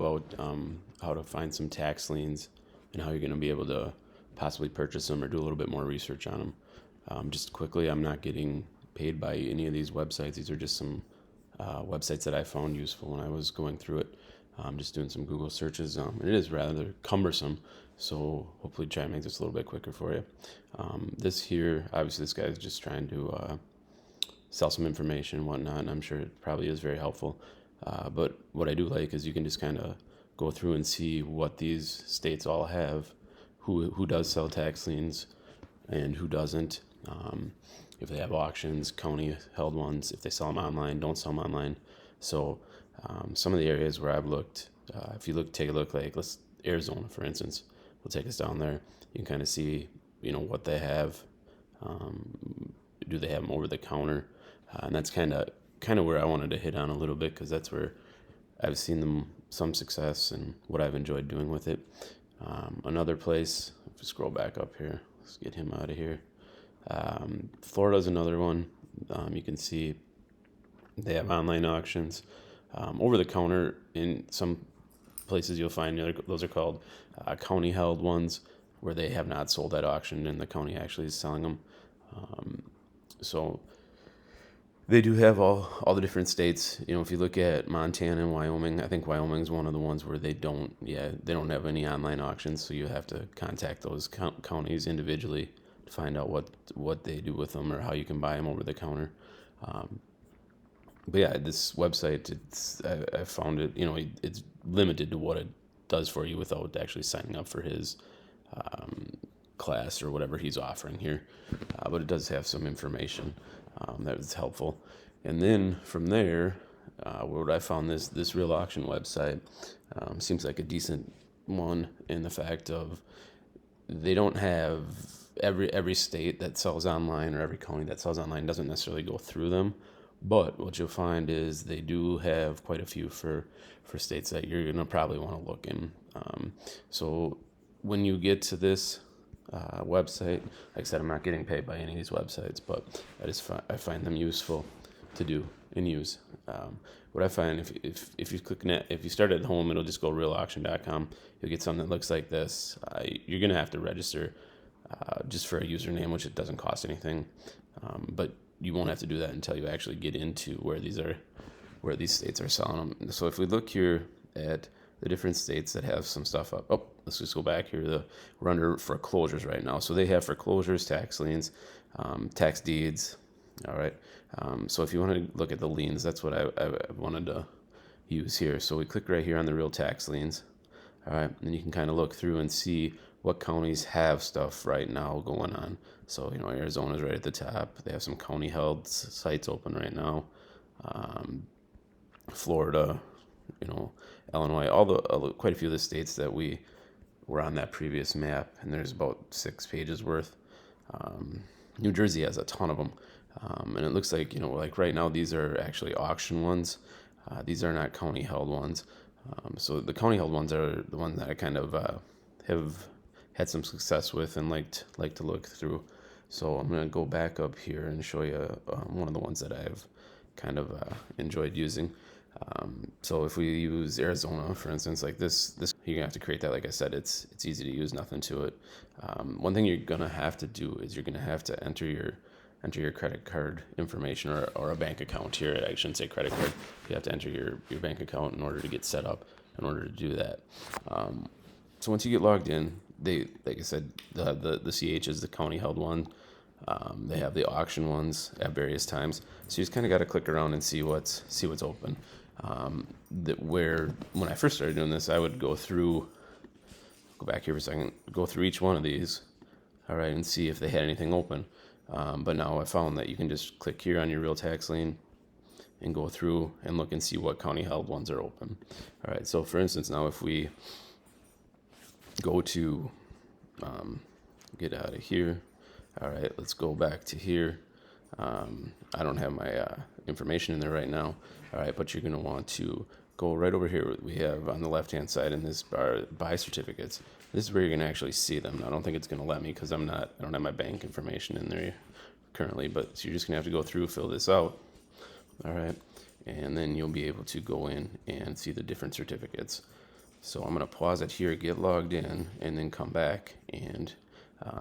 about how to find some tax liens and how you're going to be able to possibly purchase them or do a little bit more research on them. Just quickly, I'm not getting paid by any of these websites. These are just some websites that I found useful when I was going through it. Just doing some Google searches. And it is rather cumbersome, so hopefully try and make this a little bit quicker for you. This here, obviously, this guy is just trying to sell some information and whatnot, and I'm sure it probably is very helpful. But what I do like is you can just kind of go through and see what these states all have, who does sell tax liens and who doesn't. If they have auctions, county held ones, if they sell them online, don't sell them online. So some of the areas where I've looked, if you take a look, like let's Arizona, for instance, we'll take us down there. You can kind of see, what they have. Do they have them over the counter? And that's kind of where I wanted to hit on a little bit, because that's where I've seen some success and what I've enjoyed doing with it. Another place, if we scroll back up here, let's get him out of here. Florida's another one. You can see they have online auctions. Over the counter in some places you'll find those are called county held ones, where they have not sold at auction and the county actually is selling them. So they do have all the different states. If you look at Montana and Wyoming, I think Wyoming's one of the ones where they don't have any online auctions, so you have to contact those counties individually to find out what they do with them or how you can buy them over the counter. But yeah, this website, I found it, it's limited to what it does for you without actually signing up for his class or whatever he's offering here. But it does have some information that is helpful. And then from there, where I found this real auction website seems like a decent one, in the fact of they don't have every state that sells online, or every county that sells online doesn't necessarily go through them. But what you'll find is they do have quite a few for states that you're going to probably want to look in. So when you get to this website, like I said, I'm not getting paid by any of these websites, but I find them useful to do and use. What I find, if you start at home, it'll just go realauction.com. You'll get something that looks like this. You're going to have to register just for a username, which it doesn't cost anything. But you won't have to do that until you actually get into where these states are selling them. So if we look here at the different states that have some stuff up. Oh, let's just go back here. We're under foreclosures right now. So they have foreclosures, tax liens, tax deeds. All right. So if you want to look at the liens, that's what I wanted to use here. So we click right here on the real tax liens. All right. And you can kind of look through and see what counties have stuff right now going on. So, Arizona's right at the top. They have some county held sites open right now. Florida, Illinois, quite a few of the states that we were on that previous map, and there's about 6 pages worth. New Jersey has a ton of them. And it looks like, like right now, these are actually auction ones. These are not county held ones. So the county held ones are the ones that I kind of have had some success with and like to look through. So I'm going to go back up here and show you one of the ones that I've kind of enjoyed using. So if we use Arizona, for instance, like this, you're gonna have to create that. Like I said, it's easy to use, nothing to it. One thing you're gonna have to do is you're gonna have to enter your credit card information or a bank account here. I shouldn't say credit card. You have to enter your bank account in order to get set up, in order to do that. So once you get logged in, like I said, the CH is the county held one. They have the auction ones at various times. So you just kind of got to click around and see what's open. When I first started doing this, I would go back here for a second, go through each one of these, all right, and see if they had anything open. But now I found that you can just click here on your real tax lien and go through and look and see what county held ones are open. All right, so for instance, now if we go to get out of here. All right, let's go back to here. I don't have my information in there right now. All right, but you're going to want to go right over here. We have on the left-hand side in this bar, buy certificates. This is where you're going to actually see them. I don't think it's going to let me because I don't have my bank information in there currently, but so you're just going to have to go through, fill this out. All right, and then you'll be able to go in and see the different certificates. So I'm going to pause it here, get logged in, and then come back and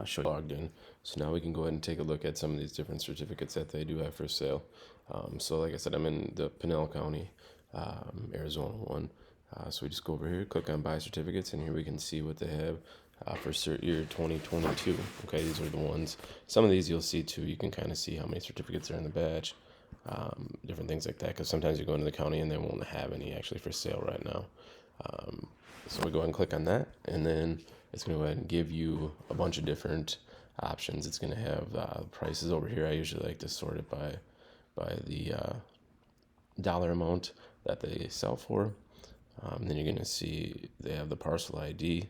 show you logged in. So now we can go ahead and take a look at some of these different certificates that they do have for sale. So like I said, I'm in the Pinell County, Arizona one. So we just go over here, click on buy certificates, and here we can see what they have for cert year 2022. Okay, these are the ones. Some of these you'll see too. You can kind of see how many certificates are in the batch, different things like that. Because sometimes you go into the county and they won't have any actually for sale right now. So we go ahead and click on that, and then it's going to go ahead and give you a bunch of different options. It's going to have prices over here. I usually like to sort it by the dollar amount that they sell for. Then you're going to see they have the parcel ID,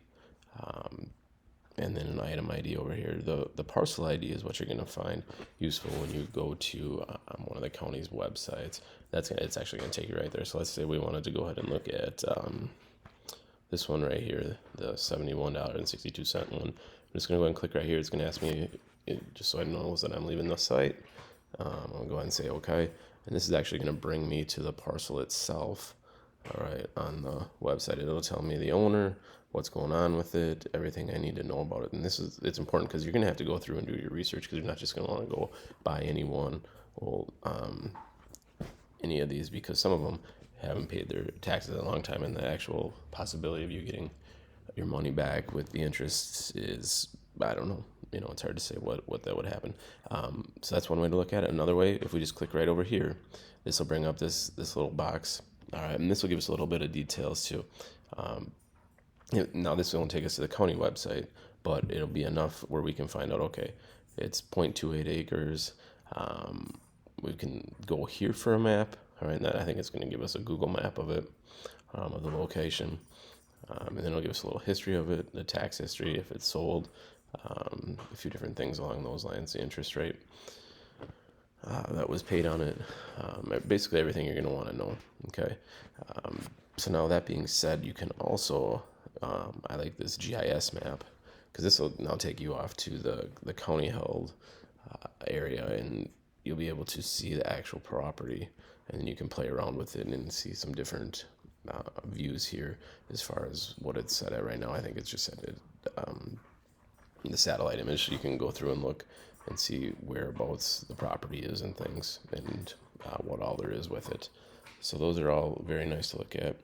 and then an item ID over here. The parcel ID is what you're going to find useful when you go to one of the county's websites. It's actually going to take you right there. So let's say we wanted to go ahead and look at this one right here, the $71.62 one. I'm just going to go ahead and click right here. It's going to ask me, just so I know that I'm leaving the site. I'll go ahead and say okay. And this is actually going to bring me to the parcel itself. All right, on the website, it'll tell me the owner, what's going on with it, everything I need to know about it. And it's important because you're going to have to go through and do your research, because you're not just going to want to go buy any of these, because some of them haven't paid their taxes in a long time, and the actual possibility of you getting your money back with the interest is, I don't know, it's hard to say what that would happen. So that's one way to look at it. Another way, if we just click right over here, this will bring up this little box. All right, and this will give us a little bit of details too. Now this won't take us to the county website, but it'll be enough where we can find out, okay, it's 0.28 acres. We can go here for a map. All right, and I think it's going to give us a Google map of it, of the location. And then it'll give us a little history of it, the tax history, if it's sold, a few different things along those lines, the interest rate that was paid on it, basically everything you're going to want to know. Okay, so now that being said, you can also, I like this GIS map, because this will now take you off to the county held area, and you'll be able to see the actual property, and then you can play around with it and see some different views here as far as what it's set at right now. I think it's just set at the satellite image. You can go through and look and see whereabouts the property is and things, and what all there is with it. So those are all very nice to look at.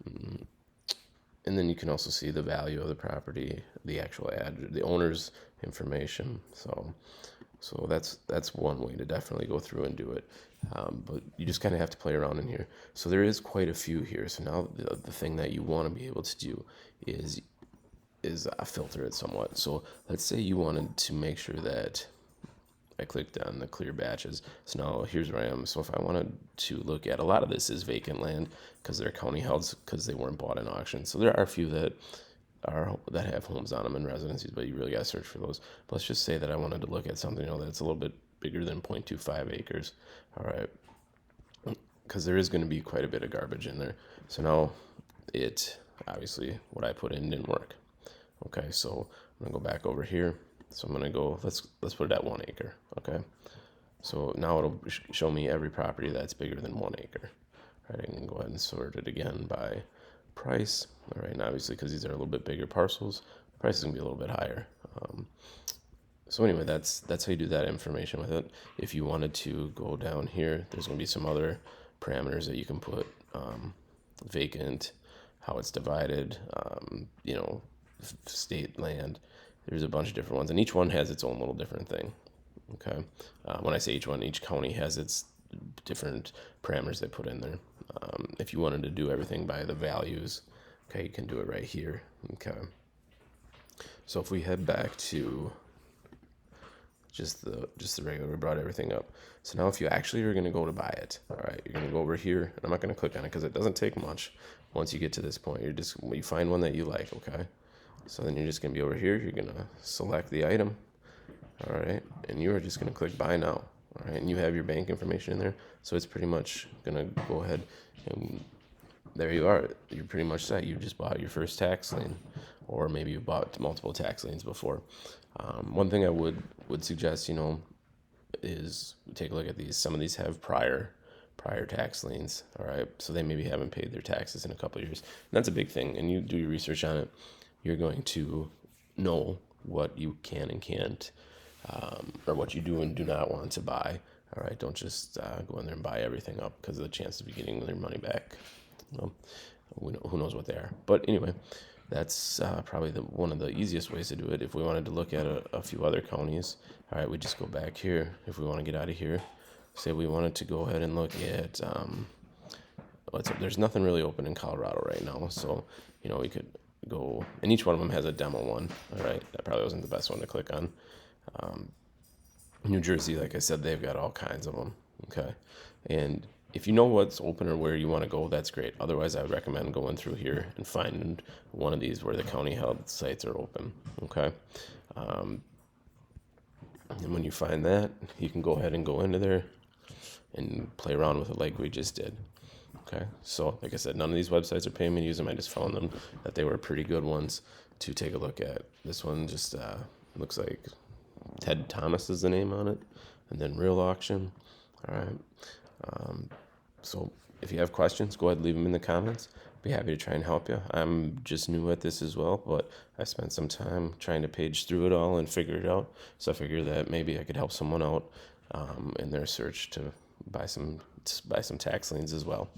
And then you can also see the value of the property, the actual address, the owner's information. So that's one way to definitely go through and do it. But you just kind of have to play around in here. So there is quite a few here. So now the thing that you want to be able to do is filter it somewhat. So let's say you wanted to make sure that I clicked on the clear batches. So now here's where I am. So if I wanted to look at, a lot of this is vacant land because they're county held, because they weren't bought in auction. So there are a few that have homes on them and residencies, but you really got to search for those. But let's just say that I wanted to look at something that's a little bit bigger than 0.25 acres. All right, because there is going to be quite a bit of garbage in there. So now obviously what I put in didn't work. Okay, so I'm gonna go back over here. So I'm gonna go, let's put it at 1 acre. Okay, so now it'll show me every property that's bigger than 1 acre. All right, I can go ahead and sort it again by price. All right, and obviously because these are a little bit bigger parcels, the price is gonna be a little bit higher. So anyway, that's how you do that information with it. If you wanted to go down here, there's gonna be some other parameters that you can put, vacant, how it's divided, state land. There's a bunch of different ones, and each one has its own little different thing. Okay, when I say each one, each county has its different parameters they put in there. If you wanted to do everything by the values, okay, you can do it right here. Okay, so if we head back to just the regular, we brought everything up. So now if you actually are going to go to buy it, all right, you're going to go over here, and I'm not going to click on it because it doesn't take much. Once you get to this point, you find one that you like. Okay, so then you're just going to be over here. You're going to select the item. All right, and you are just going to click buy now. All right, and you have your bank information in there, so it's pretty much going to go ahead, and there you are. You're pretty much set. You just bought your first tax lien, or maybe you bought multiple tax liens before. One thing I would suggest, is take a look at these. Some of these have prior prior tax liens. All right, so they maybe haven't paid their taxes in a couple of years. And that's a big thing. And you do your research on it, you're going to know what you can and can't, or what you do and do not want to buy. All right, don't just go in there and buy everything up because of the chance of you getting their money back. Well, who knows what they are. But anyway, that's probably one of the easiest ways to do it. If we wanted to look at a few other counties, all right, we just go back here. If we want to get out of here, say we wanted to go ahead and look at, there's nothing really open in Colorado right now. So, we could go, and each one of them has a demo one. All right, that probably wasn't the best one to click on. New Jersey, like I said, they've got all kinds of them. Okay. And if you know what's open or where you want to go, that's great. Otherwise, I would recommend going through here and finding one of these where the county held sites are open. Okay. And when you find that, you can go ahead and go into there and play around with it like we just did. Okay. So, like I said, none of these websites are paying me to use them. I just found them that they were pretty good ones to take a look at. This one just looks like Ted Thomas is the name on it, and then Real Auction. All right. So if you have questions, go ahead and leave them in the comments. Be happy to try and help you. I'm just new at this as well, but I spent some time trying to page through it all and figure it out. So I figured that maybe I could help someone out in their search to buy some tax liens as well.